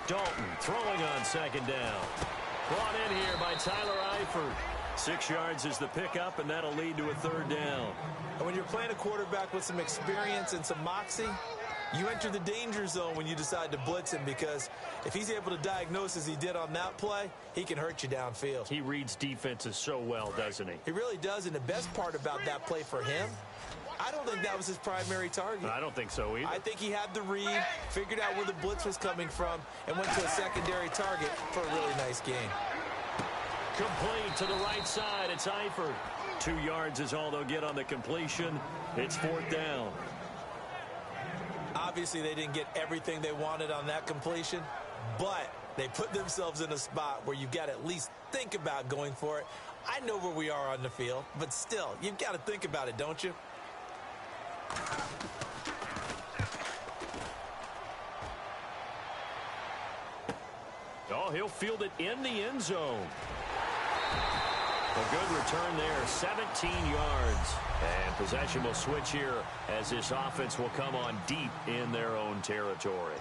Dalton throwing on second down. Brought in here by Tyler Eifert. 6 yards is the pickup, and that'll lead to a third down. And when you're playing a quarterback with some experience and some moxie, you enter the danger zone when you decide to blitz him, because if he's able to diagnose as he did on that play, he can hurt you downfield. He reads defenses so well, doesn't he? He really does, and the best part about that play for him, I don't think that was his primary target. I don't think so either. I think he had the read, figured out where the blitz was coming from, and went to a secondary target for a really nice gain. Complete to the right side. It's Eifert. 2 yards is all they'll get on the completion. It's 4th down. Obviously, they didn't get everything they wanted on that completion, but they put themselves in a spot where you've got to at least think about going for it. I know where we are on the field, but still, you've got to think about it, don't you? Oh, he'll field it in the end zone. A good return there, 17 yards. And possession will switch here as this offense will come on deep in their own territory.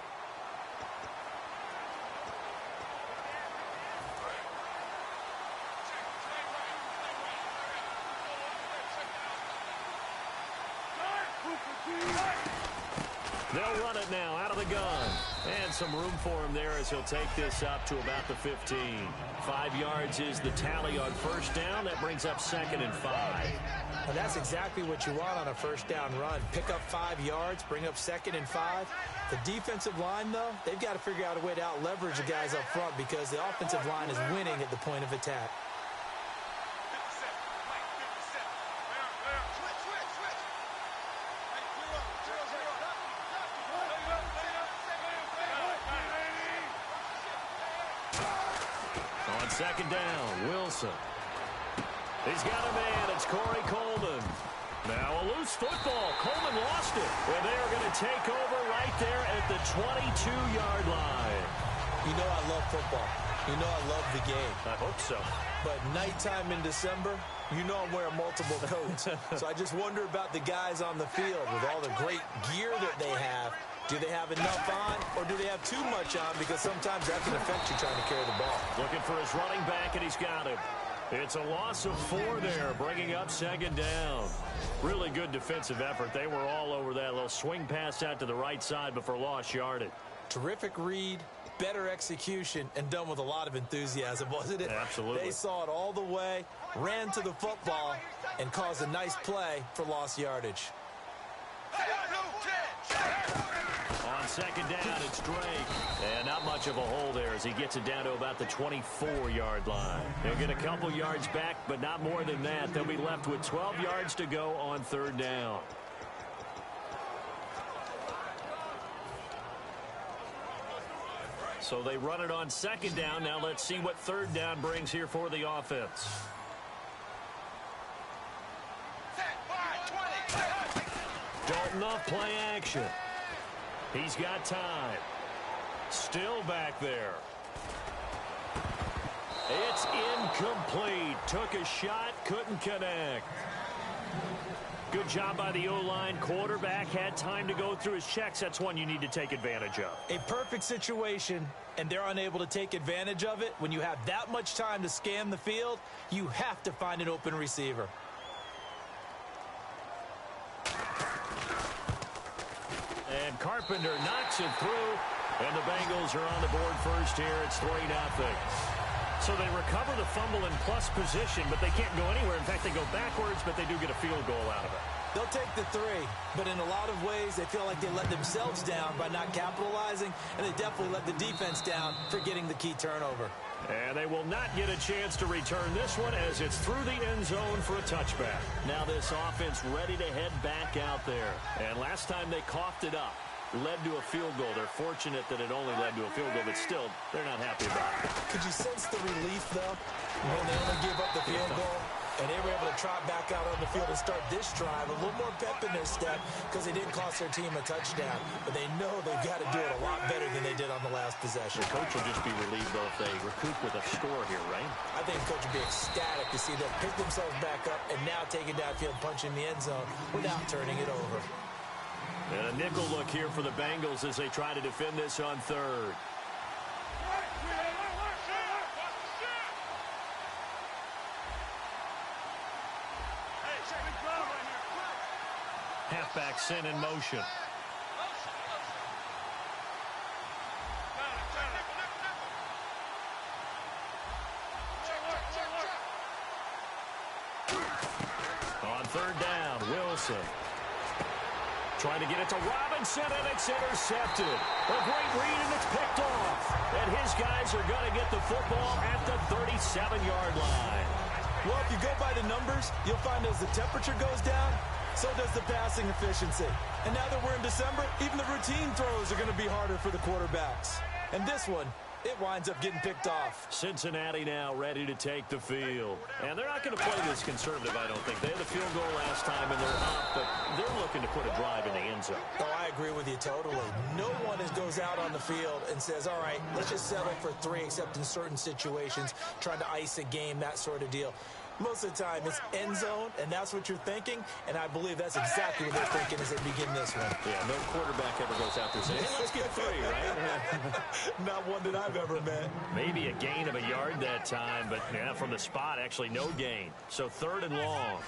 They'll run it now out of the gun. And some room for him there as he'll take this up to about the 15. 5 yards is the tally on first down. That brings up 2nd and 5. Well, that's exactly what you want on a first down run. Pick up 5 yards, bring up 2nd and 5. The defensive line, though, they've got to figure out a way to out-leverage the guys up front because the offensive line is winning at the point of attack. On second down, Wilson. He's got a man. It's Corey Coleman. Now a loose football. Coleman lost it. And they're going to take over right there at the 22-yard line. You know I love football. You know I love the game. I hope so. But nighttime in December, you know I'm wearing multiple coats. So I just wonder about the guys on the field with all the great gear that they have. Do they have enough on, or do they have too much on? Because sometimes that can affect you trying to carry the ball. Looking for his running back, and he's got him. It's a loss of 4 there, bringing up 2nd down. Really good defensive effort. They were all over that little swing pass out to the right side before lost yardage. Terrific read, better execution, and done with a lot of enthusiasm, wasn't it? Absolutely. They saw it all the way, ran to the football, and caused a nice play for lost yardage. On second down, it's Drake. And not much of a hole there as he gets it down to about the 24-yard line. They'll get a couple yards back, but not more than that. They'll be left with 12 yards to go on 3rd down. So they run it on 2nd down. Now let's see what 3rd down brings here for the offense. Dalton off play action. He's got time. Still back there. It's incomplete. Took a shot, couldn't connect. Good job by the O-line. Quarterback had time to go through his checks. That's one you need to take advantage of. A perfect situation, and they're unable to take advantage of it. When you have that much time to scan the field, you have to find an open receiver. And Carpenter knocks it through, and the Bengals are on the board first here. It's 3-0. So they recover the fumble in plus position, but they can't go anywhere. In fact, they go backwards, but they do get a field goal out of it. They'll take the 3, but in a lot of ways, they feel like they let themselves down by not capitalizing, and they definitely let the defense down for getting the key turnover. And they will not get a chance to return this one as it's through the end zone for a touchback. Now this offense ready to head back out there. And last time they coughed it up, led to a field goal. They're fortunate that it only led to a field goal, but still, they're not happy about it. Could you sense the relief, though, when they only gave up the field goal? And they were able to trot back out on the field and start this drive. A little more pep in their step because they didn't cost their team a touchdown. But they know they've got to do it a lot better than they did on the last possession. The coach will just be relieved, though, if they recoup with a score here, right? I think the coach would be ecstatic to see them pick themselves back up and now take it downfield, punch in the end zone without turning it over. And a nickel look here for the Bengals as they try to defend this on 3rd. halfback sent in motion. On third down, Wilson. Trying to get it to Robinson, and it's intercepted. A great read, and it's picked off. And his guys are going to get the football at the 37-yard line. Well, if you go by the numbers, you'll find as the temperature goes down, so does the passing efficiency. And now that we're in December, even the routine throws are going to be harder for the quarterbacks. And this one, it winds up getting picked off. Cincinnati now ready to take the field. And they're not going to play this conservative, I don't think. They had the field goal last time, and they're up, but they're looking to put a drive in the end zone. Oh, I agree with you totally. No one goes out on the field and says, all right, let's just settle for 3, except in certain situations, trying to ice a game, that sort of deal. Most of the time, it's end zone, and that's what you're thinking, and I believe that's exactly what they're thinking as they begin this one. Yeah, no quarterback ever goes out there saying, hey, let's get 3, right? Not one that I've ever met. Maybe a gain of a yard that time, but yeah, from the spot, actually no gain. So 3rd and long.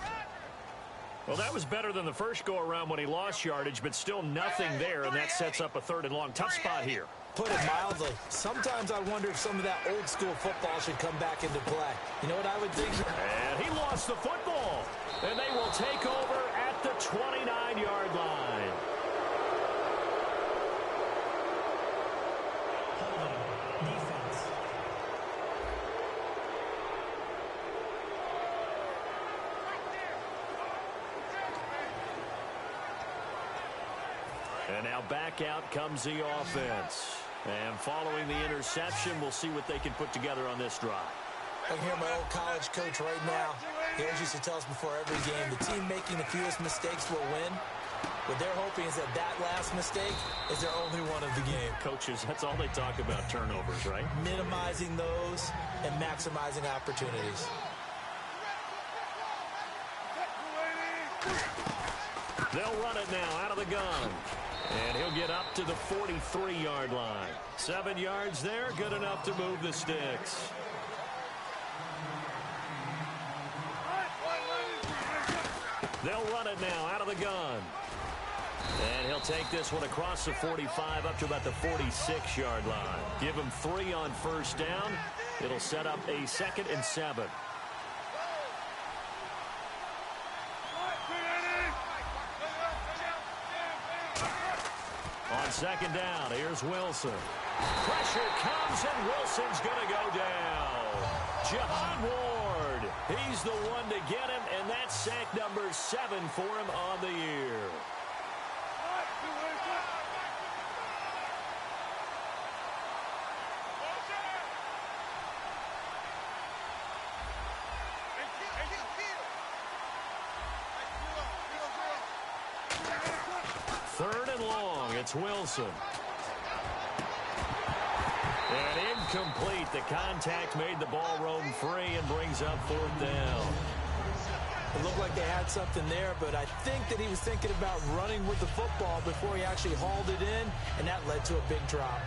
Well, that was better than the first go-around when he lost yardage, but still nothing there, and that sets up a 3rd and long. Tough spot here. Put it mildly, sometimes I wonder if some of that old-school football should come back into play. You know what I would think? And he lost the football, and they will take over at the 29-yard line. Defense. And now back out comes the offense. And following the interception, we'll see what they can put together on this drive. I can hear my old college coach right now. He always used to tell us before every game, the team making the fewest mistakes will win. What they're hoping is that that last mistake is their only one of the game. Coaches, that's all they talk about, turnovers, right? Minimizing those and maximizing opportunities. They'll run it now out of the gun. And he'll get up to the 43-yard line. 7 yards there, good enough to move the sticks. They'll run it now out of the gun. And he'll take this one across the 45 up to about the 46-yard line. Give him 3 on first down. It'll set up a 2nd and 7. On 2nd down, here's Wilson. Pressure comes, and Wilson's going to go down. Jahan Ward, he's the one to get him, and that's sack number 7 for him on the year. Third and long, it's Wilson. And incomplete. The contact made the ball roam free and brings up 4th down. It looked like they had something there, but I think that he was thinking about running with the football before he actually hauled it in, and that led to a big drop.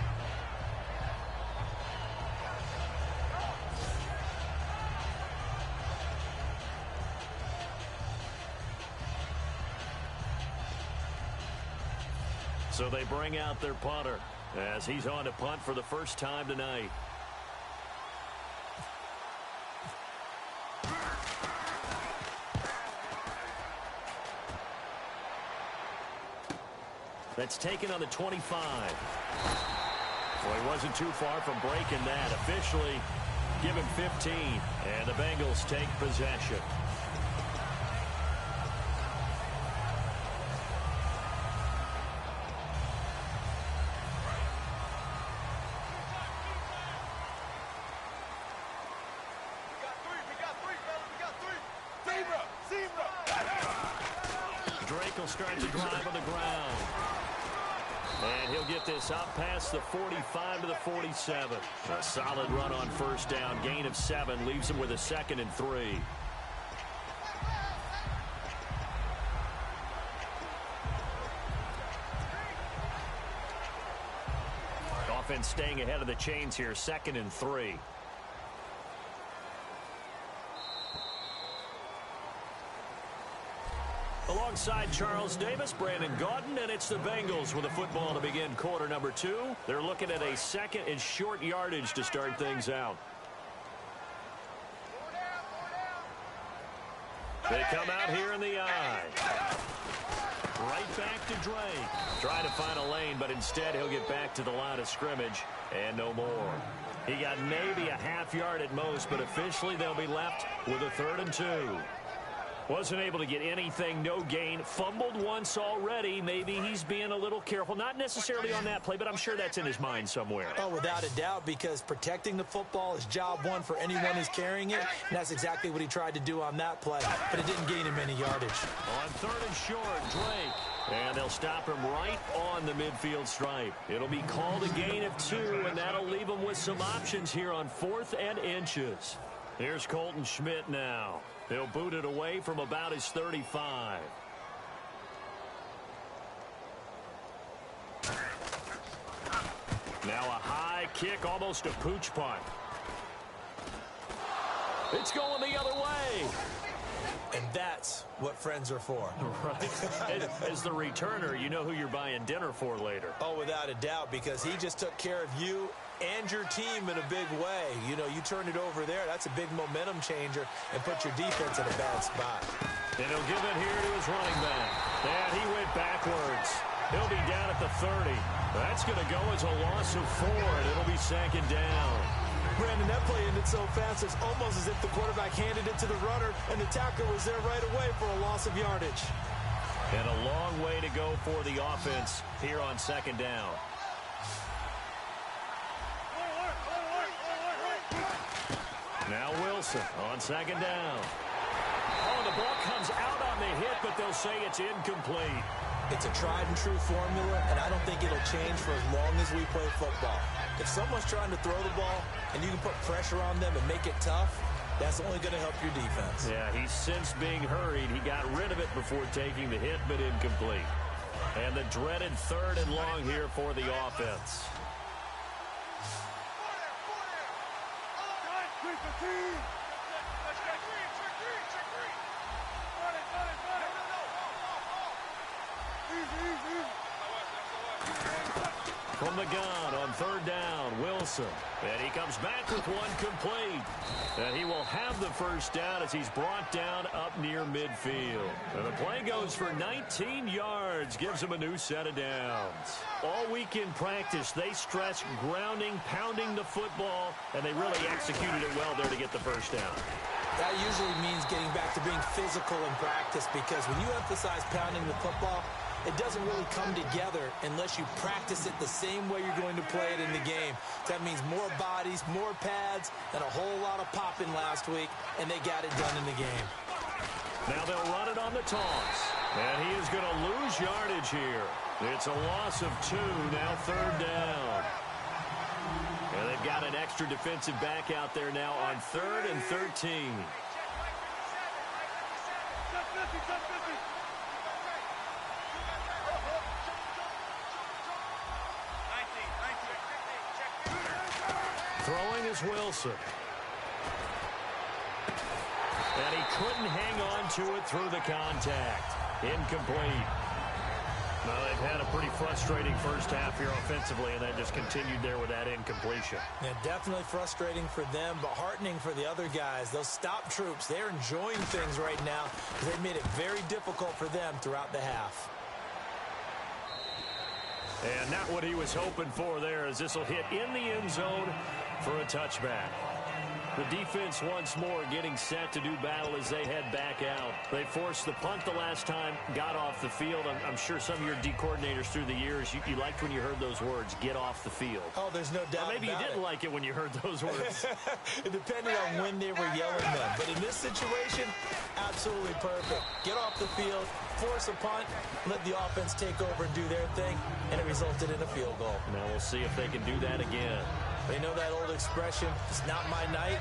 So they bring out their punter as he's on to punt for the first time tonight. That's taken on the 25. Well, he wasn't too far from breaking that. Officially, give him 15, and the Bengals take possession. Drake will start to drive on the ground. And he'll get this up past the 45 to the 47. A solid run on first down. Gain of 7 leaves him with a 2nd and 3. Offense staying ahead of the chains here. 2nd and 3. Alongside Charles Davis, Brandon Gaudin, and it's the Bengals with a football to begin quarter number 2. They're looking at a second and short yardage to start things out. They come out here in the eye. Right back to Drake. Trying to find a lane, but instead he'll get back to the line of scrimmage and no more. He got maybe a half yard at most, but officially they'll be left with a 3rd and 2. Wasn't able to get anything, no gain. Fumbled once already. Maybe he's being a little careful. Not necessarily on that play, but I'm sure that's in his mind somewhere. Oh, without a doubt, because protecting the football is job one for anyone who's carrying it. And that's exactly what he tried to do on that play, but it didn't gain him any yardage. On 3rd and short, Drake. And they'll stop him right on the midfield stripe. It'll be called a gain of 2, and that'll leave him with some options here on 4th and inches. Here's Colton Schmidt now. He'll boot it away from about his 35. Now a high kick, almost a pooch punt. It's going the other way. And that's what friends are for. Right. As the returner, you know who you're buying dinner for later. Oh, without a doubt, because he just took care of you and your team in a big way. You know, you turn it over there, that's a big momentum changer, and put your defense in a bad spot. And he'll give it here to his running back. And he went backwards. He'll be down at the 30. That's going to go as a loss of 4, and it'll be 2nd down. Brandon, that play ended so fast, it's almost as if the quarterback handed it to the runner, and the tackler was there right away for a loss of yardage. And a long way to go for the offense here on 2nd down. Now Wilson on 2nd down. Oh, the ball comes out on the hit, but they'll say it's incomplete. It's a tried-and-true formula, and I don't think it'll change for as long as we play football. If someone's trying to throw the ball and you can put pressure on them and make it tough, that's only going to help your defense. Yeah, he's since being hurried. He got rid of it before taking the hit, but incomplete. And the dreaded 3rd and long here for the offense. From the gun on 3rd down, Wilson. And he comes back with one complete. And he will have the 1st down as he's brought down up near midfield. And the play goes for 19 yards, gives him a new set of downs. All week in practice, they stress grounding, pounding the football, and they really executed it well there to get the 1st down. That usually means getting back to being physical in practice, because when you emphasize pounding the football, it doesn't really come together unless you practice it the same way you're going to play it in the game. That means more bodies, more pads, and a whole lot of popping last week, and they got it done in the game. Now they'll run it on the toss. And he is going to lose yardage here. It's a loss of 2, now 3rd down. And they've got an extra defensive back out there now on 3rd and 13. Throwing is Wilson. And he couldn't hang on to it through the contact. Incomplete. Well, they've had a pretty frustrating first half here offensively, and that just continued there with that incompletion. Yeah, definitely frustrating for them, but heartening for the other guys. Those stop troops, they're enjoying things right now because they've made it very difficult for them throughout the half. And not what he was hoping for there, as this will hit in the end zone for a touchback. The defense once more getting set to do battle as they head back out. They forced the punt the last time, got off the field. I'm sure some of your D coordinators through the years, you liked when you heard those words, get off the field. Oh, there's no doubt. Or maybe you didn't like it when you heard those words. It depended on when they were yelling them. But in this situation, absolutely perfect. Get off the field, force a punt, let the offense take over and do their thing, and it resulted in a field goal. Now we'll see if they can do that again. They know that old expression, it's not my night.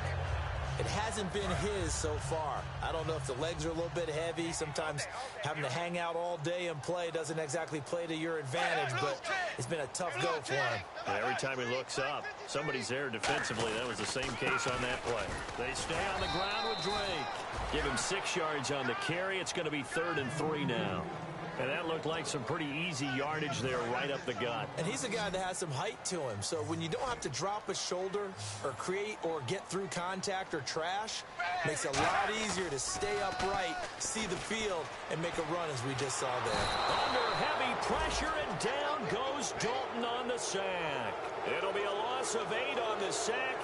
It hasn't been his so far. I don't know if the legs are a little bit heavy. Sometimes having to hang out all day and play doesn't exactly play to your advantage, but it's been a tough go for him. Every time he looks up, somebody's there defensively. That was the same case on that play. They stay on the ground with Drake. Give him 6 yards on the carry. It's going to be 3rd and 3 now. And that looked like some pretty easy yardage there right up the gut. And he's a guy that has some height to him. So when you don't have to drop a shoulder or create or get through contact or trash, makes it a lot easier to stay upright, see the field, and make a run as we just saw there. Under heavy pressure, and down goes Dalton on the sack. It'll be a loss of 8 on the sack,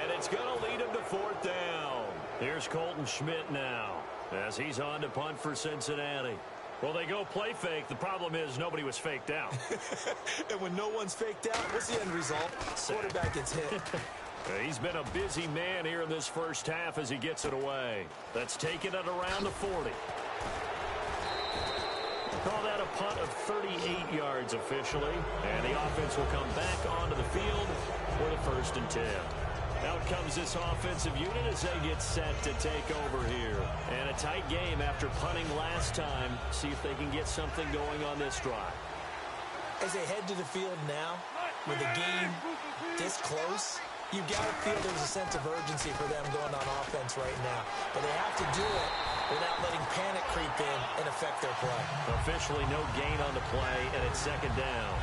and it's going to lead him to 4th down. Here's Colton Schmidt now as he's on to punt for Cincinnati. Well, they go play fake. The problem is nobody was faked out. And when no one's faked out, what's the end result? Quarterback gets hit. He's been a busy man here in this first half as he gets it away. That's taken it around the 40. Call that a punt of 38 yards officially. And the offense will come back onto the field for the 1st and 10. Out comes this offensive unit as they get set to take over here. And a tight game after punting last time. See if they can get something going on this drive. As they head to the field now, with the game this close, you've got to feel there's a sense of urgency for them going on offense right now. But they have to do it without letting panic creep in and affect their play. Officially no gain on the play, and it's 2nd down.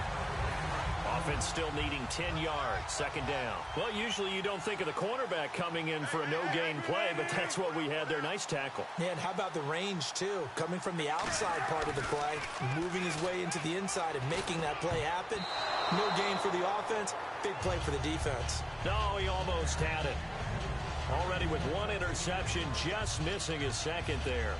Offense still needing 10 yards, 2nd down. Well, usually you don't think of the cornerback coming in for a no-gain play, but that's what we had there. Nice tackle. Yeah, and how about the range, too? Coming from the outside part of the play, moving his way into the inside and making that play happen. No gain for the offense, big play for the defense. No, he almost had it. Already with 1 interception, just missing his 2nd there.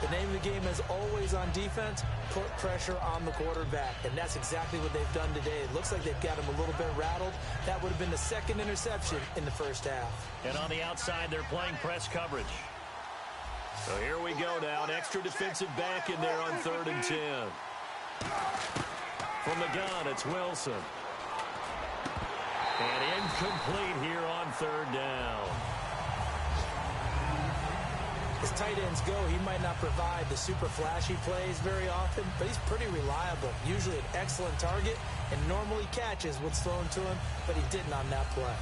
The name of the game, as always on defense, put pressure on the quarterback. And that's exactly what they've done today. It looks like they've got him a little bit rattled. That would have been the 2nd interception in the first half. And on the outside, they're playing press coverage. So here we go now. An extra defensive back in there on 3rd and 10. From the gun, it's Wilson. And incomplete here on 3rd down. As tight ends go, he might not provide the super flashy plays very often, but he's pretty reliable. Usually an excellent target and normally catches what's thrown to him, but he didn't on that play.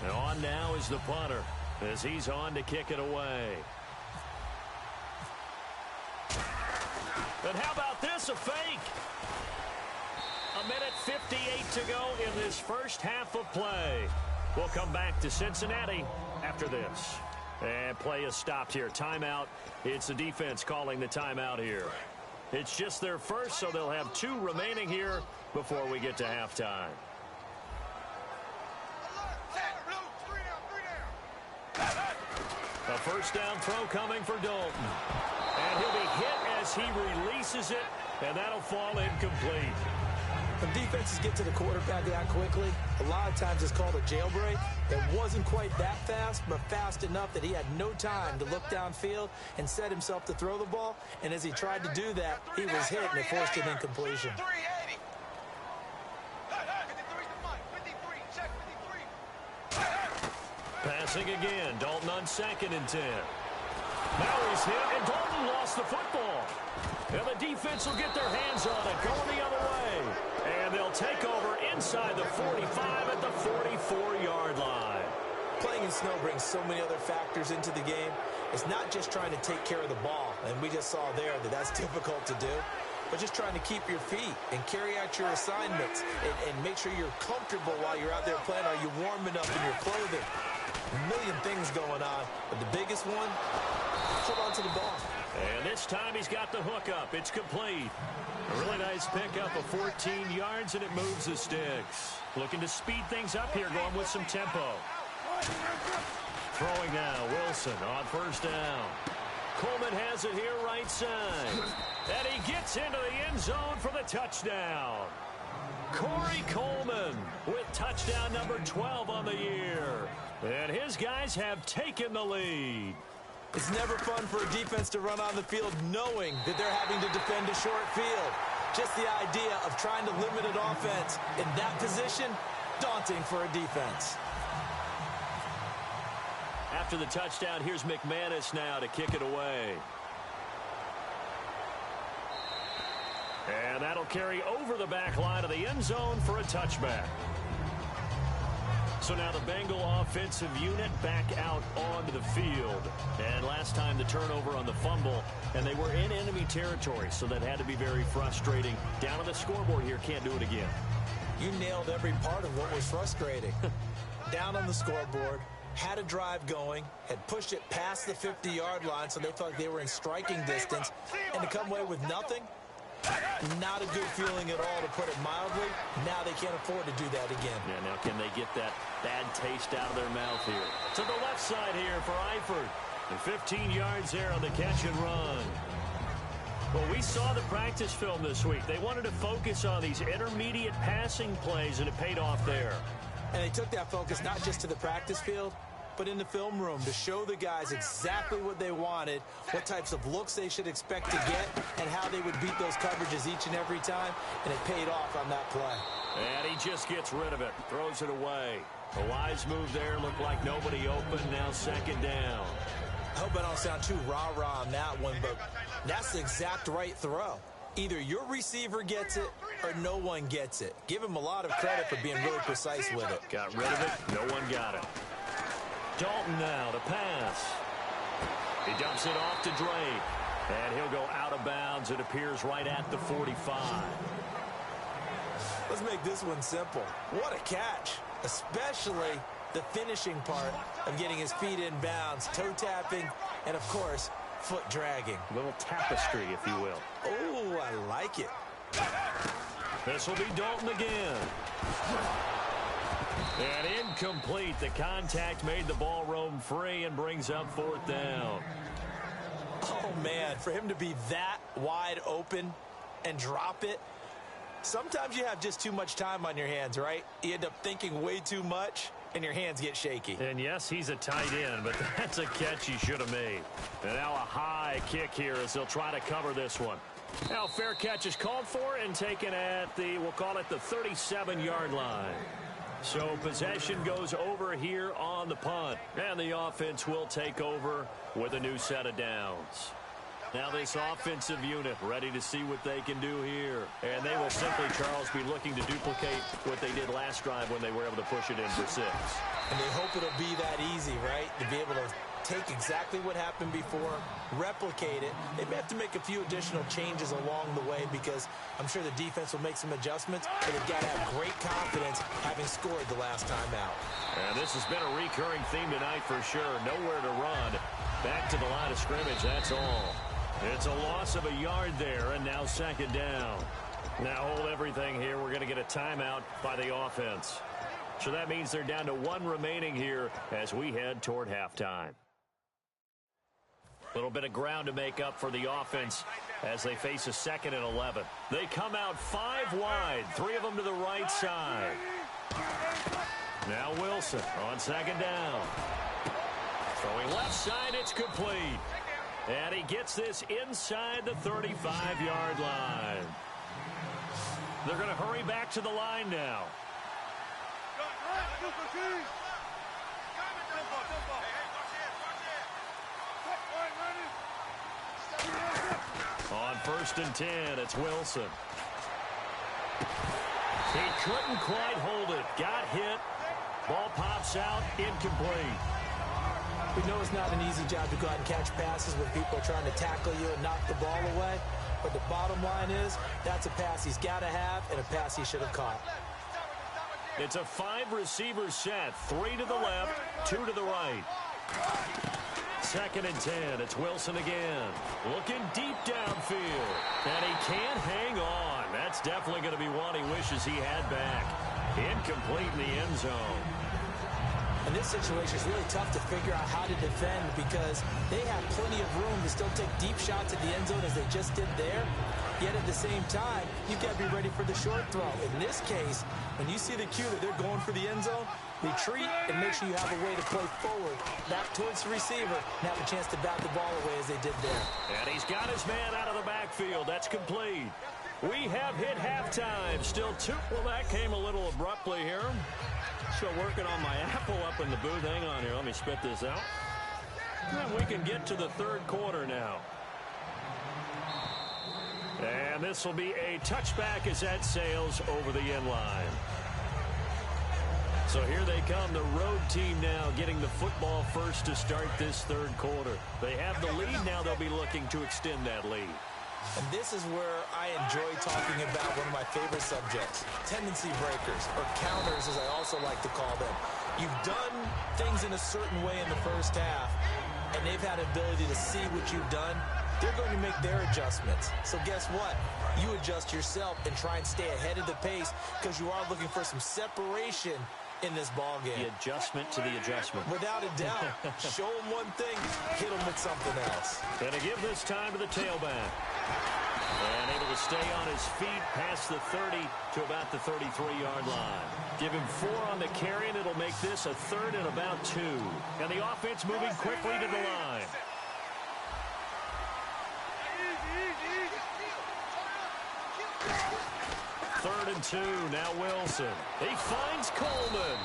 And on now is the punter as he's on to kick it away. And how about this, a fake? 1:58 to go in this first half of play. We'll come back to Cincinnati after this. And play is stopped here. Timeout. It's the defense calling the timeout here. It's just their first, so they'll have 2 remaining here before we get to halftime. A 1st down throw coming for Dalton. And he'll be hit as he releases it, and that'll fall incomplete. When defenses get to the quarterback that quickly, a lot of times it's called a jailbreak. It wasn't quite that fast, but fast enough that he had no time to look downfield and set himself to throw the ball. And as he tried to do that, he was hit and it forced an incompletion. Passing again. Dalton on 2nd and 10. Now he's hit, and Dalton lost the football. And the defense will get their hands on it, going the other way. And they'll take over inside the 45 at the 44-yard line. Playing in snow brings so many other factors into the game. It's not just trying to take care of the ball, and we just saw there that that's difficult to do, but just trying to keep your feet and carry out your assignments and make sure you're comfortable while you're out there playing. Are you warm enough in your clothing? A million things going on, but the biggest one, hold on to the ball. And this time he's got the hook up. It's complete. A really nice pickup of 14 yards, and it moves the sticks. Looking to speed things up here, going with some tempo. Throwing now, Wilson on 1st down. Coleman has it here right side. And he gets into the end zone for the touchdown. Corey Coleman with touchdown number 12 on the year. And his guys have taken the lead. It's never fun for a defense to run on the field knowing that they're having to defend a short field. Just the idea of trying to limit an offense in that position, daunting for a defense. after the touchdown, here's McManus now to kick it away. And that'll carry over the back line of the end zone for a touchback. So now the Bengal offensive unit back out onto the field. And last time the turnover on the fumble, and they were in enemy territory, so that had to be very frustrating. Down on the scoreboard here, can't do it again. You nailed every part of what was frustrating. Down on the scoreboard, had a drive going, had pushed it past the 50-yard line, so they felt like they were in striking distance, and to come away with nothing, not a good feeling at all, to put it mildly. Now they can't afford to do that again. Yeah, now can they get that bad taste out of their mouth here? To the left side here for Eifert. And 15 yards there on the catch and run. Well, we saw the practice film this week. They wanted to focus on these intermediate passing plays, and it paid off there. And they took that focus not just to the practice field, but in the film room to show the guys exactly what they wanted, what types of looks they should expect to get, and how they would beat those coverages each and every time, and it paid off on that play. And he just gets rid of it, throws it away. A wise move there, looked like nobody open, now second down. I hope I don't sound too rah-rah on that one, but that's the exact right throw. Either your receiver gets it or no one gets it. Give him a lot of credit for being really precise with it. Got rid of it, no one got it. Dalton now to pass. He dumps it off to Drake. And he'll go out of bounds. It appears right at the 45. Let's make this one simple. What a catch, especially the finishing part of getting his feet in bounds, toe tapping, and of course, foot dragging. A little tapestry, if you will. Oh, I like it. This will be Dalton again. And incomplete. The contact made the ball roam free and brings up fourth down. Oh, man, for him to be that wide open and drop it, sometimes you have just too much time on your hands, right? You end up thinking way too much, and your hands get shaky. And yes, he's a tight end, but that's a catch he should have made. And now a high kick here as they'll try to cover this one. Now fair catch is called for and taken at the, we'll call it the 37-yard line. So possession goes over here on the punt. And the offense will take over with a new set of downs. Now this offensive unit ready to see what they can do here. And they will simply, Charles, be looking to duplicate what they did last drive when they were able to push it in for 6. And they hope it'll be that easy, right? To be able to take exactly what happened before, replicate it. They may have to make a few additional changes along the way because I'm sure the defense will make some adjustments, but they've got to have great confidence having scored the last time out. And this has been a recurring theme tonight for sure. Nowhere to run. Back to the line of scrimmage, that's all. It's a loss of a yard there, and now second down. Now hold everything here. We're going to get a timeout by the offense. So that means they're down to 1 remaining here as we head toward halftime. A little bit of ground to make up for the offense as they face a 2nd and 11. They come out 5 wide, 3 of them to the right side. Now Wilson on second down. Throwing left side, it's complete. And he gets this inside the 35-yard line. They're going to hurry back to the line now. On 1st and 10, it's Wilson. He couldn't quite hold it. Got hit. Ball pops out. Incomplete. We know it's not an easy job to go out and catch passes when people are trying to tackle you and knock the ball away. But the bottom line is, that's a pass he's got to have and a pass he should have caught. It's a 5-receiver set. 3 to the left, 2 to the right. 2nd and 10. It's Wilson again. Looking deep downfield. And he can't hang on. That's definitely going to be one he wishes he had back. Incomplete in the end zone. And this situation is really tough to figure out how to defend because they have plenty of room to still take deep shots at the end zone as they just did there. Yet at the same time, you've got to be ready for the short throw. In this case, when you see the cue that they're going for the end zone, retreat and make sure you have a way to play forward, back towards the receiver, and have a chance to bat the ball away as they did there. And he's got his man out of the backfield. That's complete. We have hit halftime. Still 2. Well, that came a little abruptly here. Still working on my apple up in the booth. Hang on here. Let me spit this out. And we can get to the third quarter now. And this will be a touchback as that sails over the end line. So here they come, the road team now getting the football first to start this third quarter. They have the lead. Now they'll be looking to extend that lead. And this is where I enjoy talking about one of my favorite subjects, tendency breakers, or counters as I also like to call them. You've done things in a certain way in the first half, and they've had ability to see what you've done. They're going to make their adjustments. So guess what? You adjust yourself and try and stay ahead of the pace because you are looking for some separation in this ball game. The adjustment to the adjustment. Without a doubt. Show them one thing, hit them with something else. Going to give this time to the tailback. And able to stay on his feet past the 30 to about the 33-yard line. Give him 4 on the carry, and it'll make this a third and about 2. And the offense moving quickly to the line. Third and 2, now Wilson. He finds Coleman.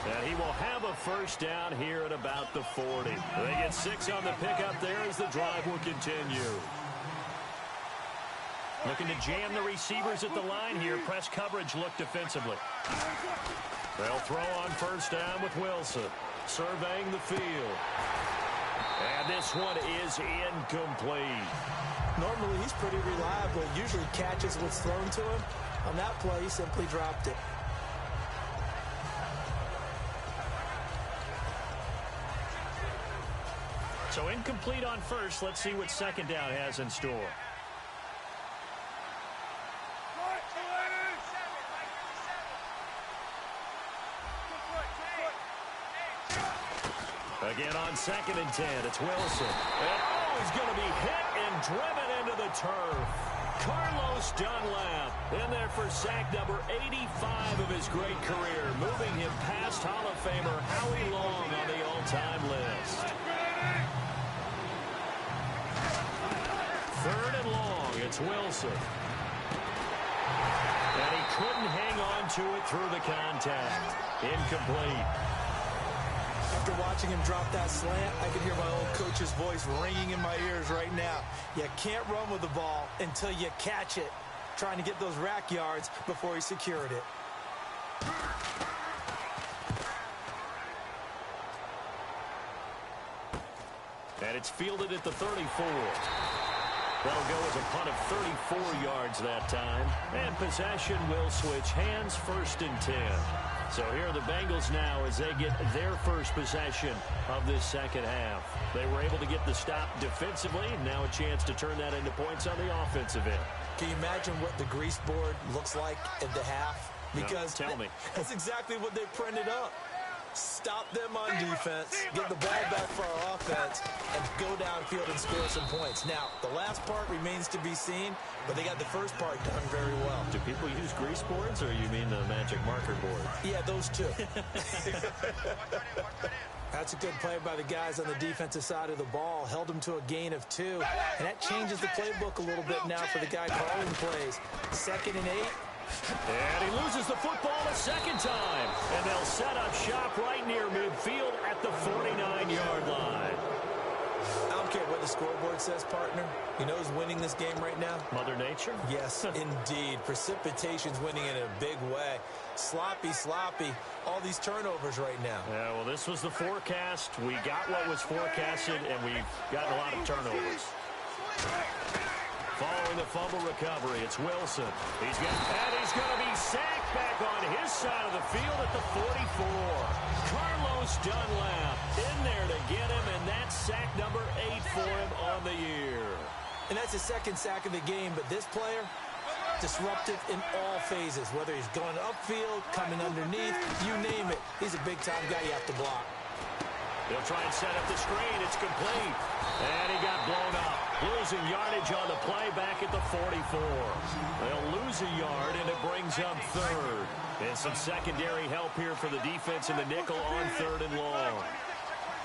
And he will have a first down here at about the 40. They get 6 on the pickup there as the drive will continue. Looking to jam the receivers at the line here. Press coverage look defensively. They'll throw on first down with Wilson. Surveying the field. And this one is incomplete. Normally, he's pretty reliable. Usually catches what's thrown to him. On that play, he simply dropped it. So incomplete on first. Let's see what second down has in store. Again on 2nd and 10, it's Wilson. And he's going to be hit and driven into the turf. Carlos Dunlap in there for sack number 85 of his great career, moving him past Hall of Famer Howie Long on the all-time list. 3rd and long, it's Wilson. And he couldn't hang on to it through the contact. Incomplete. After watching him drop that slant, I can hear my old coach's voice ringing in my ears right now. You can't run with the ball until you catch it. Trying to get those rack yards before he secured it. And it's fielded at the 34. That'll go as a punt of 34 yards that time. And possession will switch hands, 1st and 10. So here are the Bengals now as they get their first possession of this second half. They were able to get the stop defensively, and now a chance to turn that into points on the offensive end. Can you imagine what the grease board looks like at the half? Because no, tell me. That's exactly what they printed up. Stop them on defense, get the ball back for our offense, and go downfield and score some points. Now, the last part remains to be seen, but they got the first part done very well. Do people use grease boards, or you mean the magic marker board? Yeah, those two. That's a good play by the guys on the defensive side of the ball. Held them to a gain of 2. And that changes the playbook a little bit now for the guy calling plays. 2nd and 8. And he loses the football a second time. And they'll set up shop right near midfield at the 49-yard line. I don't care what the scoreboard says, partner. You know who's winning this game right now? Mother Nature? Yes, indeed. Precipitation's winning in a big way. Sloppy. All these turnovers right now. Yeah, well, this was the forecast. We got what was forecasted, and we've gotten a lot of turnovers. Following the fumble recovery, it's Wilson. He's going to be sacked back on his side of the field at the 44. Carlos Dunlap in there to get him, and that's sack number 8 for him on the year. And that's the second sack of the game, but this player, disruptive in all phases, whether he's going upfield, coming underneath, you name it. He's a big-time guy you have to block. They'll try and set up the screen. It's complete. And he got blown up. Losing yardage on the play back at the 44. They'll lose a yard, and it brings up 3rd. And some secondary help here for the defense in the nickel on 3rd and long.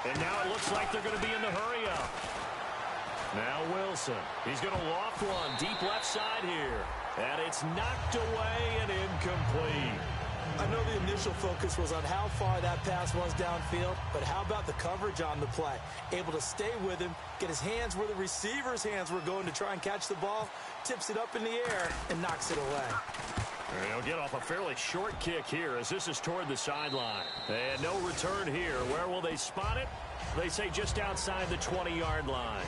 And now it looks like they're going to be in the hurry-up. Now Wilson. He's going to loft one deep left side here. And it's knocked away and incomplete. I know the initial focus was on how far that pass was downfield, but how about the coverage on the play? Able to stay with him, get his hands where the receiver's hands were going to try and catch the ball, tips it up in the air, and knocks it away. He'll get off a fairly short kick here as this is toward the sideline. And no return here. Where will they spot it? They say just outside the 20-yard line.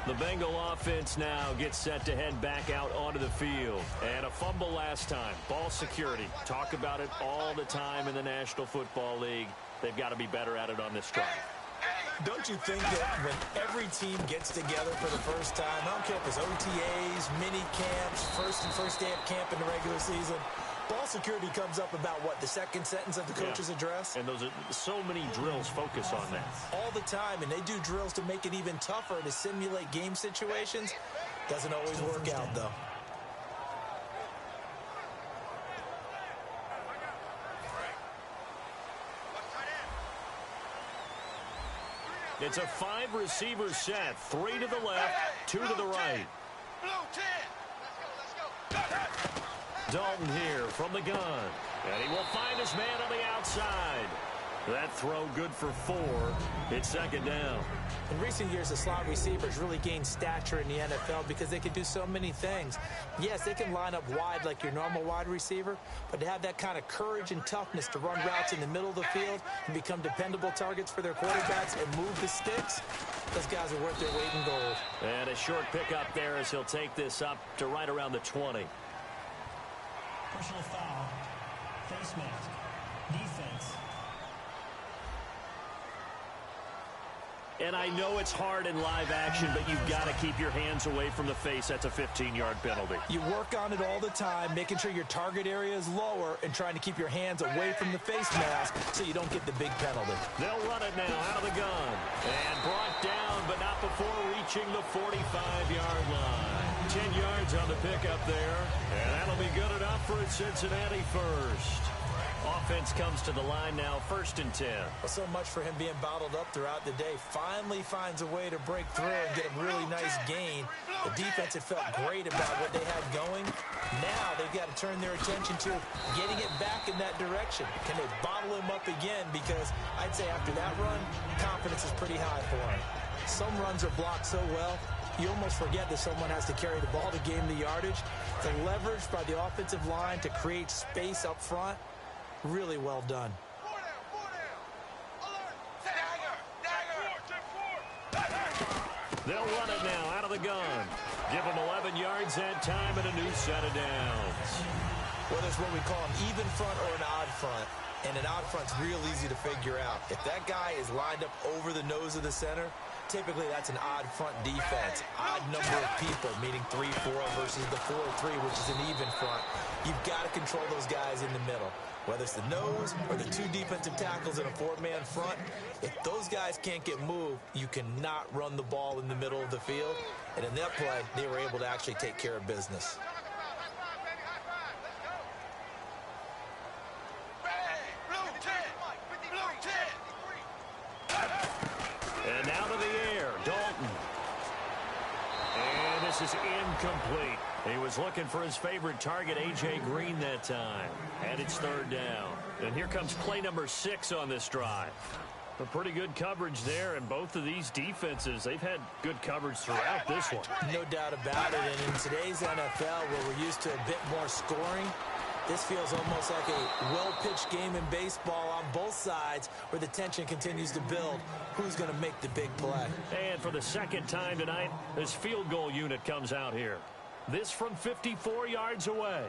The Bengal offense now gets set to head back out onto the field. And a fumble last time. Ball security. Talk about it all the time in the National Football League. They've got to be better at it on this drive. Don't you think that when every team gets together for the first time, I don't care if it's OTAs, mini camps, first day of camp in the regular season, ball security comes up about, what, the second sentence of the coach's address? And those are so many drills focus on that. All the time, and they do drills to make it even tougher to simulate game situations. Doesn't always work out, though. It's a 5-receiver set. 3 to the left, 2 to the right. Dalton here from the gun. And he will find his man on the outside. That throw good for 4. It's second down. In recent years, the slot receivers really gained stature in the NFL because they can do so many things. Yes, they can line up wide like your normal wide receiver, but to have that kind of courage and toughness to run routes in the middle of the field and become dependable targets for their quarterbacks and move the sticks, those guys are worth their weight in gold. And a short pickup there as he'll take this up to right around the 20. Personal foul, face mask, defense. And I know it's hard in live action, but you've got to keep your hands away from the face. That's a 15-yard penalty. You work on it all the time, making sure your target area is lower and trying to keep your hands away from the face mask so you don't get the big penalty. They'll run it now out of the gun. And brought down, but not before reaching the 45-yard line. 10 yards on the pickup there. And that'll be good enough for a Cincinnati first. Offense comes to the line now, 1st and 10. Well, so much for him being bottled up throughout the day. Finally finds a way to break through and get a really nice gain. The defense had felt great about what they had going. Now they've got to turn their attention to getting it back in that direction. Can they bottle him up again? Because I'd say after that run, confidence is pretty high for him. Some runs are blocked so well, you almost forget that someone has to carry the ball to gain the yardage. The leverage by the offensive line to create space up front, really well done. They'll run it now out of the gun. Give them 11 yards that time and a new set of downs. Well, there's what we call an even front or an odd front. And an odd front's real easy to figure out. If that guy is lined up over the nose of the center, typically that's an odd front defense. Odd number of people, meaning 3-4 versus the 4-3, which is an even front. You've got to control those guys in the middle. Whether it's the nose or the 2 defensive tackles in a 4-man front, if those guys can't get moved, you cannot run the ball in the middle of the field. And in that play, they were able to actually take care of business. And now to the air, Dalton. And this is incomplete. He was looking for his favorite target, A.J. Green, that time. And it's 3rd down. And here comes play number 6 on this drive. A pretty good coverage there, and both of these defenses, they've had good coverage throughout this one. No doubt about it. And in today's NFL, where we're used to a bit more scoring, this feels almost like a well-pitched game in baseball on both sides where the tension continues to build. Who's going to make the big play? And for the second time tonight, this field goal unit comes out here. This from 54 yards away.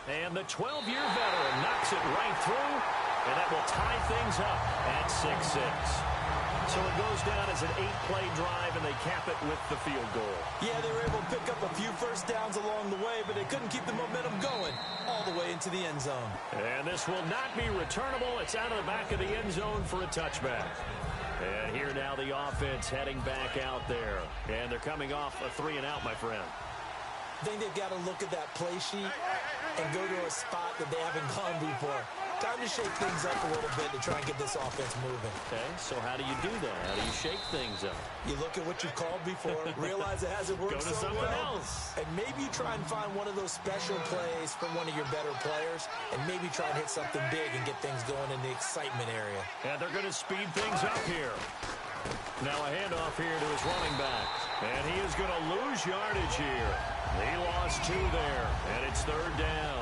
And the 12-year veteran knocks it right through, and that will tie things up at 6-6. So it goes down as an 8-play drive, and they cap it with the field goal. Yeah, they were able to pick up a few first downs along the way, but they couldn't keep the momentum going all the way into the end zone. And this will not be returnable. It's out of the back of the end zone for a touchback. And here now the offense heading back out there. And they're coming off a 3-and-out, my friend. I think they've got to look at that play sheet and go to a spot that they haven't gone before. Time to shake things up a little bit to try and get this offense moving. Okay, so how do you do that? How do you shake things up? You look at what you've called before, realize it hasn't worked Go to so something well, else. and maybe you try and find one of those special plays from one of your better players, and maybe try and hit something big and get things going in the excitement area. And they're going to speed things up here. Now a handoff here to his running back. And he is going to lose yardage here. He lost 2 there, and it's 3rd down.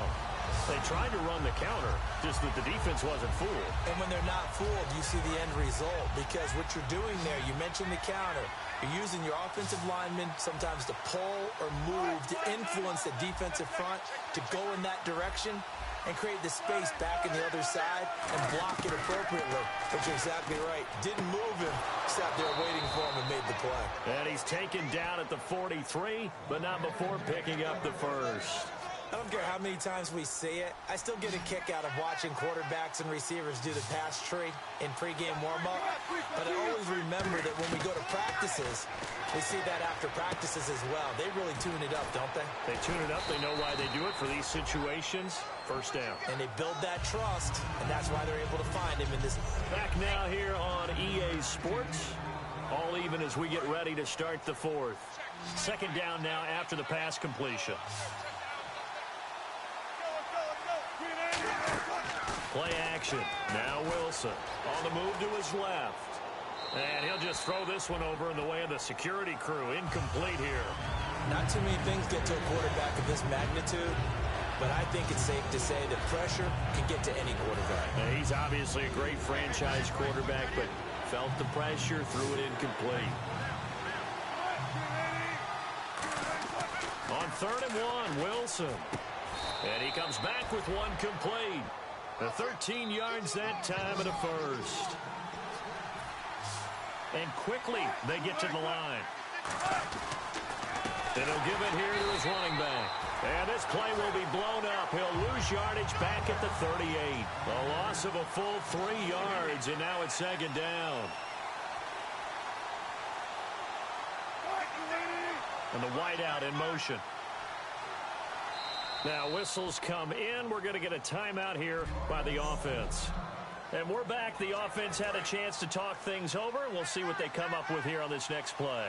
They tried to run the counter, just that the defense wasn't fooled. And when they're not fooled, you see the end result, because what you're doing there, you mentioned the counter. You're using your offensive linemen sometimes to pull or move to influence the defensive front to go in that direction and create the space back in the other side and block it appropriately. But you're exactly right. Didn't move him. Sat there waiting for him and made the play. And he's taken down at the 43, but not before picking up the first. I don't care how many times we see it. I still get a kick out of watching quarterbacks and receivers do the pass tree in pregame warm-up. But I always remember that when we go to practices, we see that after practices as well. They really tune it up, don't they? They tune it up. They know why they do it for these situations. First down. And they build that trust, and that's why they're able to find him in this. Back now here on EA Sports. All even as we get ready to start the 4th. 2nd down now after the pass completion. Play action. Now Wilson on the move to his left. And he'll just throw this one over in the way of the security crew. Incomplete here. Not too many things get to a quarterback of this magnitude, but I think it's safe to say that pressure can get to any quarterback. Now, he's obviously a great franchise quarterback, but felt the pressure, threw it incomplete. On 3rd and 1, Wilson. And he comes back with one complete. The 13 yards that time of the first. And quickly they get to the line. And he'll give it here to his running back. And this play will be blown up. He'll lose yardage back at the 38. A loss of a full 3 yards, and now it's 2nd down. And the wideout in motion. Now whistles come in. We're going to get a timeout here by the offense. And we're back. The offense had a chance to talk things over. We'll see what they come up with here on this next play.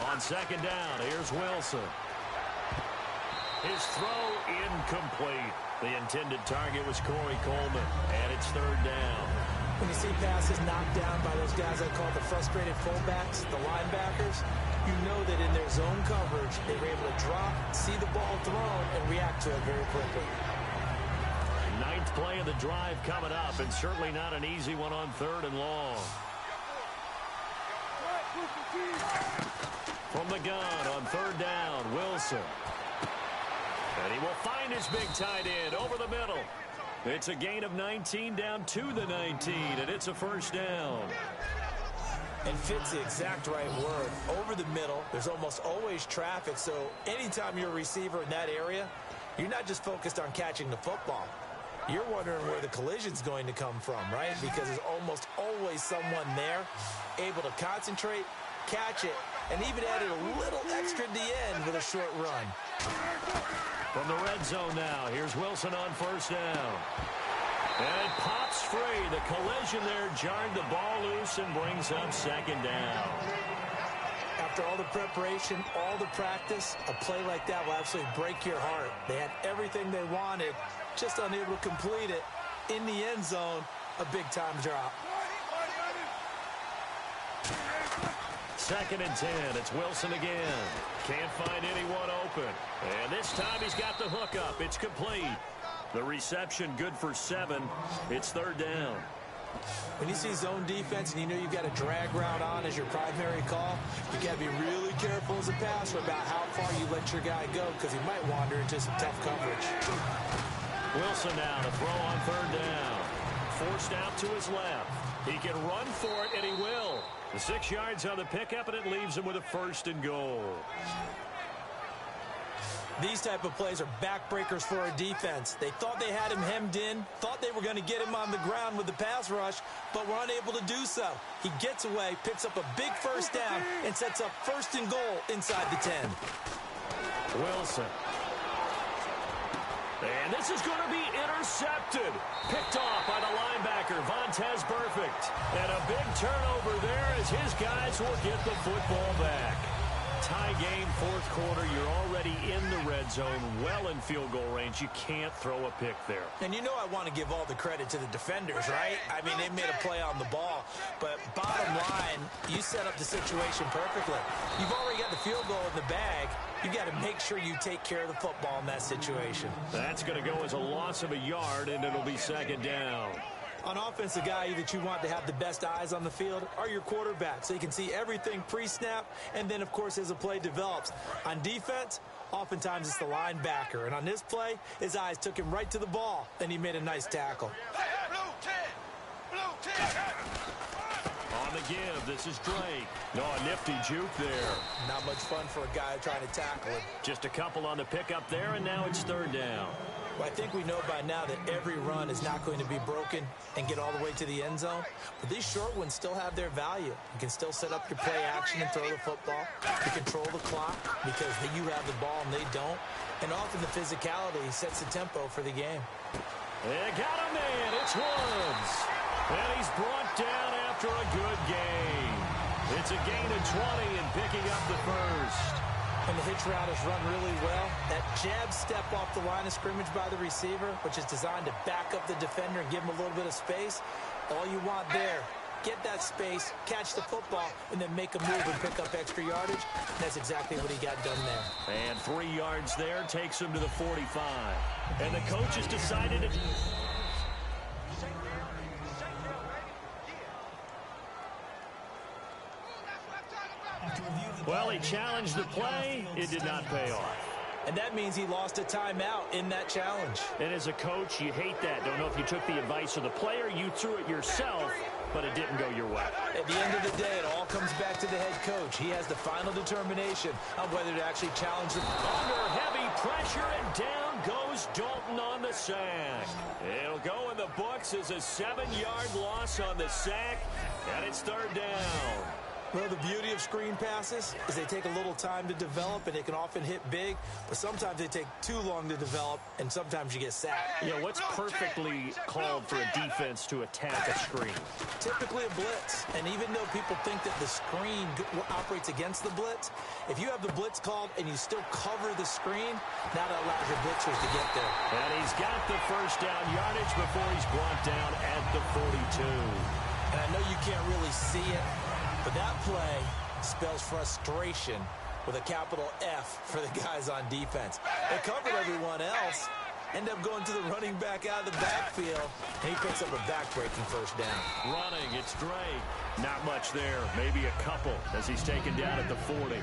On 2nd down, here's Wilson. His throw incomplete. The intended target was Corey Coleman, and it's 3rd down. When you see passes knocked down by those guys I call the frustrated fullbacks, the linebackers, you know that in their zone coverage, they were able to drop, see the ball thrown, and react to it very quickly. 9th play of the drive coming up, and certainly not an easy one on 3rd and long. From the gun on 3rd down, Wilson. And he will find his big tight end over the middle. It's a gain of 19 down to the 19, and it's a 1st down. And fits the exact right word. Over the middle, there's almost always traffic, so anytime you're a receiver in that area, you're not just focused on catching the football. You're wondering where the collision's going to come from, right? Because there's almost always someone there able to concentrate, catch it, and even added a little extra at the end with a short run. From the red zone now, here's Wilson on 1st down. And it pops free. The collision there jarred the ball loose and brings up 2nd down. After all the preparation, all the practice, a play like that will absolutely break your heart. They had everything they wanted, just unable to complete it. In the end zone, a big-time drop. 2nd and 10. It's Wilson again. Can't find anyone open. And this time he's got the hook up. It's complete. The reception good for 7. It's 3rd down. When you see zone defense and you know you've got a drag route on as your primary call, you got to be really careful as a passer about how far you let your guy go, because he might wander into some tough coverage. Wilson now to throw on 3rd down. Forced out to his left. He can run for it, and he will. The 6 yards on the pickup, and it leaves him with a 1st and goal. These type of plays are backbreakers for a defense. They thought they had him hemmed in, thought they were going to get him on the ground with the pass rush, but were unable to do so. He gets away, picks up a big 1st down, and sets up 1st and goal inside the 10. Wilson. And this is going to be intercepted. Picked off by the linebacker, Vontaze Burfict. And a big turnover there as his guys will get the football back. Tie game, 4th quarter. You're already in the red zone, well in field goal range. You can't throw a pick there. And you know I want to give all the credit to the defenders, right? I mean, they made a play on the ball. But bottom line, you set up the situation perfectly. You've already got the field goal in the bag. You got to make sure you take care of the football in that situation. That's going to go as a loss of a yard, and it'll be 2nd down. On offense, the guy that you want to have the best eyes on the field are your quarterbacks, so you can see everything pre-snap, and then, of course, as the play develops. On defense, oftentimes it's the linebacker. And on this play, his eyes took him right to the ball, and he made a nice tackle. On the give, this is Drake. No, a nifty juke there. Not much fun for a guy trying to tackle him. Just a couple on the pickup there, and now it's 3rd down. Well, I think we know by now that every run is not going to be broken and get all the way to the end zone. But these short ones still have their value. You can still set up your play action and throw the football. You control the clock because you have the ball and they don't. And often the physicality sets the tempo for the game. They got a man. It's Woods. And he's brought down after a good game. It's a gain of 20 and picking up the 1st. And the hitch route is run really well. That jab step off the line of scrimmage by the receiver, which is designed to back up the defender and give him a little bit of space. All you want there, get that space, catch the football, and then make a move and pick up extra yardage. And that's exactly what he got done there. And 3 yards there takes him to the 45. And the coach has decided to... Well, he challenged the play. It did not pay off. And that means he lost a timeout in that challenge. And as a coach, you hate that. Don't know if you took the advice of the player, you threw it yourself, but it didn't go your way. At the end of the day, it all comes back to the head coach. He has the final determination on whether to actually challenge the... Under heavy pressure, and down goes Dalton on the sack. It'll go in the books as a 7-yard loss on the sack, and it's 3rd down. Well, the beauty of screen passes is they take a little time to develop, and they can often hit big, but sometimes they take too long to develop, and sometimes you get sacked. You know, what's perfectly called for a defense to attack a screen? Typically a blitz, and even though people think that the screen operates against the blitz, if you have the blitz called and you still cover the screen, that allows your blitzers to get there. And he's got the 1st down yardage before he's brought down at the 42. And I know you can't really see it, but that play spells frustration with a capital F for the guys on defense. They covered everyone else, end up going to the running back out of the backfield, and he picks up a back-breaking 1st down. Running, it's Drake. Not much there, maybe a couple as he's taken down at the 40.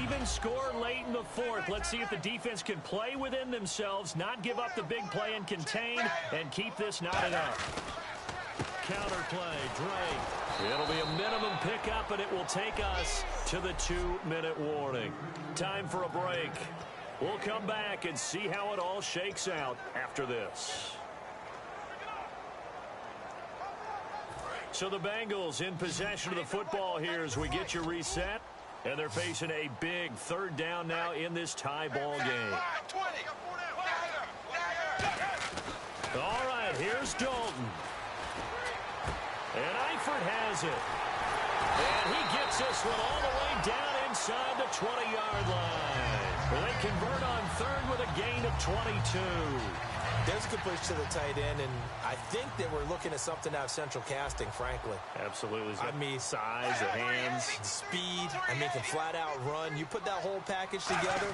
Even score late in the 4th. Let's see if the defense can play within themselves, not give up the big play and contain, and keep this knotted up. Counter play, Drake. It'll be a minimum pickup, and it will take us to the 2-minute warning. Time for a break. We'll come back and see how it all shakes out after this. So the Bengals in possession of the football here as we get you reset. And they're facing a big 3rd down now in this tie ball game. All right, here's Dalton. And Eifert has it. And he gets this one all the way down inside the 20-yard line. They convert on 3rd with a gain of 22. There's a good push to the tight end, and I think that we're looking at something out of central casting, frankly. Absolutely. I mean, size, the hands. Speed. I mean, can flat out run. You put that whole package together,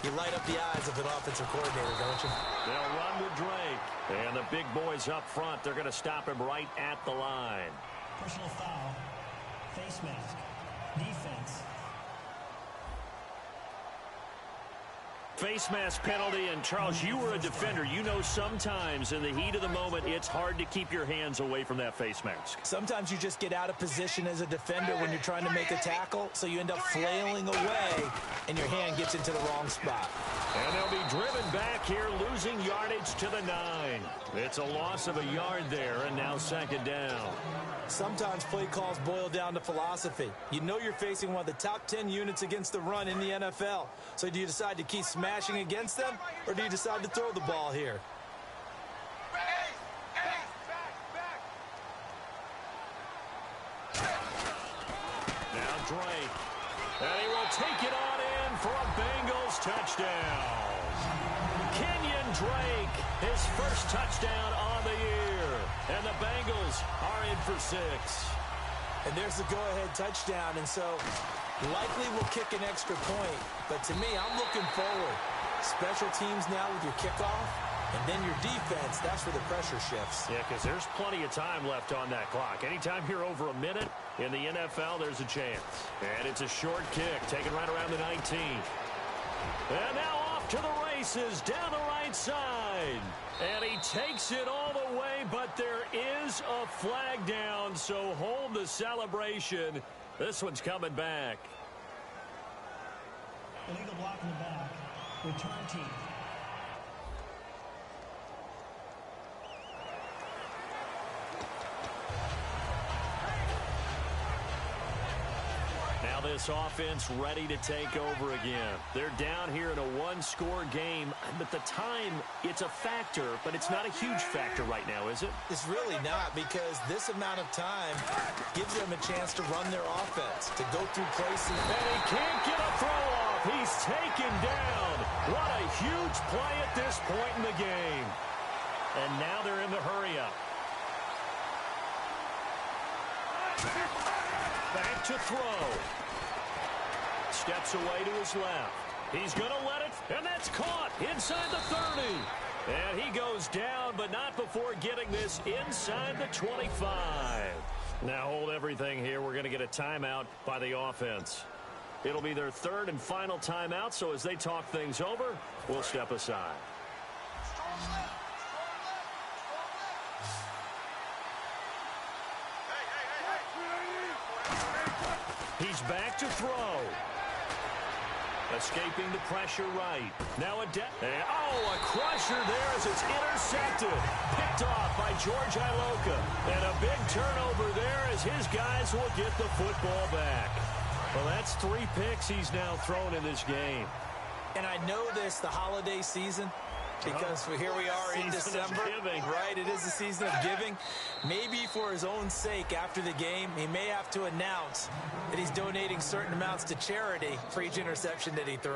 you light up the eyes of an offensive coordinator, don't you? They'll run with Drake. And the big boys up front, they're going to stop him right at the line. Personal foul. Face mask. Defense. Face mask penalty, and Charles, you were a defender. You know sometimes in the heat of the moment, it's hard to keep your hands away from that face mask. Sometimes you just get out of position as a defender when you're trying to make a tackle, so you end up flailing away, and your hand gets into the wrong spot. And they'll be driven back here, losing yardage to the 9. It's a loss of a yard there, and now second down. Sometimes play calls boil down to philosophy. You know you're facing one of the top 10 units against the run in the NFL. So do you decide to keep smashing against them, or do you decide to throw the ball here? Now Drake. And he will take it on in for a Bengals touchdown. Kenyon Drake, his first touchdown on the year. And the Bengals are in for 6. And there's the go-ahead touchdown, and so likely we'll kick an extra point. But to me, I'm looking forward. Special teams now with your kickoff, and then your defense, that's where the pressure shifts. Yeah, because there's plenty of time left on that clock. Anytime you're over a minute in the NFL, there's a chance. And it's a short kick, taken right around the 19. And now off to the races, down the right side. And he takes it all the way, but there is a flag down, so hold the celebration. This one's coming back. Illegal block in the back. Return team. Now this offense ready to take over again. They're down here in a one-score game, but the time, it's a factor, but it's not a huge factor right now, is it? It's really not, because this amount of time gives them a chance to run their offense, to go through places. And he can't get a throw off. He's taken down. What a huge play at this point in the game. And now they're in the hurry-up. Back to throw. Steps away to his left. He's going to let it, and that's caught inside the 30. And he goes down, but not before getting this inside the 25. Now hold everything here. We're going to get a timeout by the offense. It'll be their third and final timeout, so as they talk things over, we'll step aside. He's back to throw. Escaping the pressure right. Now a crusher there as it's intercepted. Picked off by George Iloka. And a big turnover there as his guys will get the football back. Well, that's 3 picks he's now thrown in this game. And I know this, the holiday season, because here we are in December. Right, it is the season of giving. Maybe for his own sake after the game, he may have to announce that he's donating certain amounts to charity for each interception that he threw.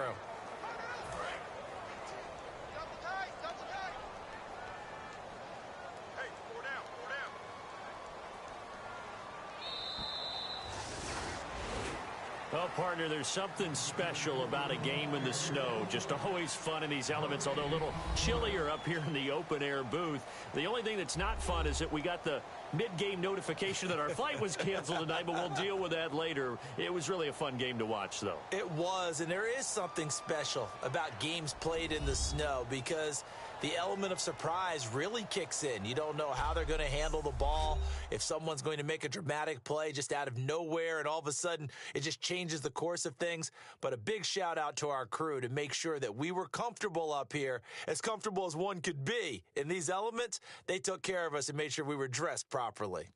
Well, partner, there's something special about a game in the snow. Just always fun in these elements, although a little chillier up here in the open-air booth. The only thing that's not fun is that we got the mid-game notification that our flight was canceled tonight, but we'll deal with that later. It was really a fun game to watch, though. It was, and there is something special about games played in the snow because the element of surprise really kicks in. You don't know how they're going to handle the ball, if someone's going to make a dramatic play just out of nowhere, and all of a sudden it just changes the course of things. But a big shout out to our crew to make sure that we were comfortable up here, as comfortable as one could be. In these elements, they took care of us and made sure we were dressed properly.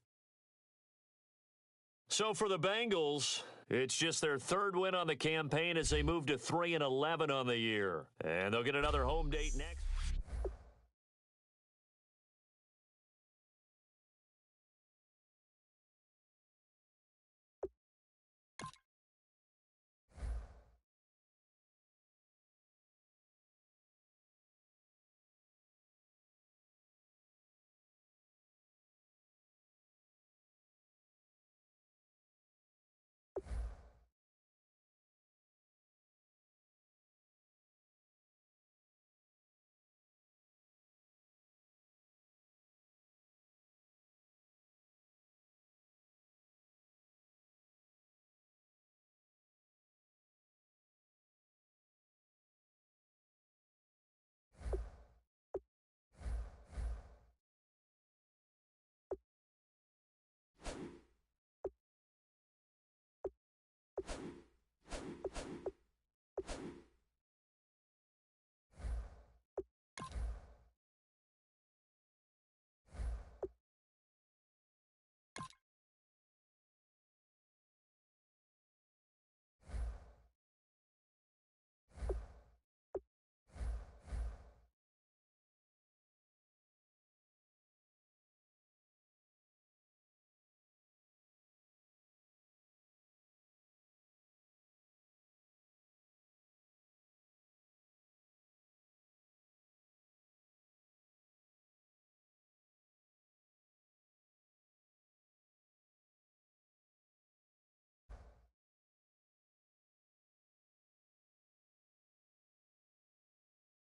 So for the Bengals, it's just their third win on the campaign as they move to 3-11 on the year. And they'll get another home date next.